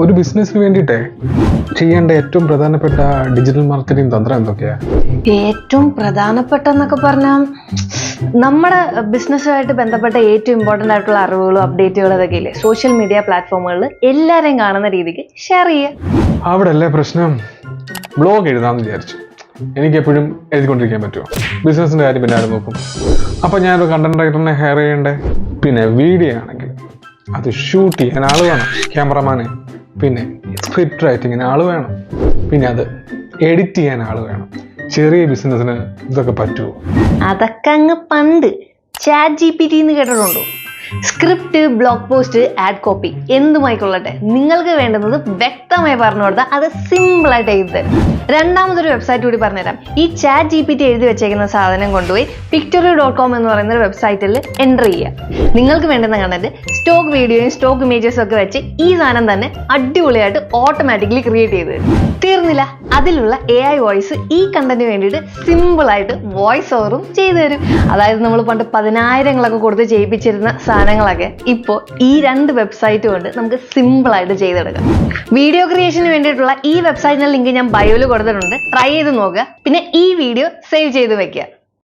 ഒരു ബിസിനസ്സിന് വേണ്ടിയിട്ടേ ചെയ്യേണ്ട ഏറ്റവും പ്രധാനപ്പെട്ട ഡിജിറ്റൽ മാർക്കറ്റിംഗ് തന്ത്രം എന്തൊക്കെയാ? ഏറ്റവും പ്രധാനപ്പെട്ടെന്നൊക്കെ പറഞ്ഞാൽ നമ്മുടെ ബിസിനസ്സുമായിട്ട് ബന്ധപ്പെട്ട ഏറ്റവും ഇമ്പോർട്ടൻ്റ് ആയിട്ടുള്ള അറിവുകളും അപ്ഡേറ്റുകളും അതൊക്കെ ഇല്ലേ സോഷ്യൽ മീഡിയ പ്ലാറ്റ്ഫോമുകളിൽ എല്ലാവരെയും കാണുന്ന രീതിക്ക് ഷെയർ ചെയ്യുക. അവിടെ അല്ലേ പ്രശ്നം. ബ്ലോഗ് എഴുതാമെന്ന് വിചാരിച്ചു. എനിക്ക് എപ്പോഴും എഴുതിക്കൊണ്ടിരിക്കാൻ പറ്റുമോ? ബിസിനസ്സിൻ്റെ കാര്യം പിന്നെ ആരും നോക്കും. അപ്പം ഞാനൊരു കണ്ടന്റ് റൈറ്ററിനെ ഹയർ ചെയ്യണ്ടേ. പിന്നെ വീഡിയോ ആണെങ്കിൽ അത് ഷൂട്ട് ചെയ്യാൻ ആൾ വേണം, ക്യാമറമാന്. പിന്നെ സ്ക്രിപ്റ്റ് റൈറ്റിങ്ങിന് ആൾ വേണം. പിന്നെ അത് എഡിറ്റ് ചെയ്യാൻ ആൾ വേണം. ചെറിയ ബിസിനസ്സിന് ഇതൊക്കെ പറ്റുമോ? അതൊക്കെ അങ്ങ് പണ്ട്. ചാറ്റ് GPT എന്ന് കേട്ടിട്ടുണ്ടോ? Script, blog post, ad copy എന്തുമായിക്കൊള്ളട്ടെ, നിങ്ങൾക്ക് വേണ്ടുന്നത് വ്യക്തമായി പറഞ്ഞു കൊടുത്താൽ അത് സിമ്പിളായിട്ട് എഴുതി തരും. രണ്ടാമതൊരു വെബ്സൈറ്റ് കൂടി പറഞ്ഞുതരാം. ഈ ചാറ്റ് GPT എഴുതി വെച്ചേക്കുന്ന സാധനം കൊണ്ടുപോയി pictory.com എന്ന് പറയുന്ന ഒരു വെബ്സൈറ്റിൽ എൻ്റർ ചെയ്യുക. നിങ്ങൾക്ക് വേണ്ടുന്ന കണ്ടന്റ് സ്റ്റോക്ക് വീഡിയോയും സ്റ്റോക്ക് ഇമേജസും ഒക്കെ വെച്ച് ഈ സാധനം തന്നെ അടിപൊളിയായിട്ട് ഓട്ടോമാറ്റിക്കലി ക്രിയേറ്റ് ചെയ്ത് തരും. തീർന്നില്ല, അതിലുള്ള AI വോയിസ് ഈ കണ്ടന്റിന് വേണ്ടിയിട്ട് സിമ്പിളായിട്ട് വോയിസ് ഓവറും ചെയ്തു തരും. അതായത് നമ്മൾ പണ്ട് 10,000 കൊടുത്ത് ചെയ്യിപ്പിച്ചിരുന്ന സാധനങ്ങളൊക്കെ ഇപ്പോൾ ഈ 2 വെബ്സൈറ്റ് കൊണ്ട് നമുക്ക് സിമ്പിളായിട്ട് ചെയ്തെടുക്കാം. വീഡിയോ ക്രിയേഷന് വേണ്ടിയിട്ടുള്ള ഈ വെബ്സൈറ്റിന്റെ ലിങ്ക് ഞാൻ ബയോയിൽ കൊടുത്തിട്ടുണ്ട്. ട്രൈ ചെയ്ത് നോക്കുക. പിന്നെ ഈ വീഡിയോ സേവ് ചെയ്ത് വെക്കുക.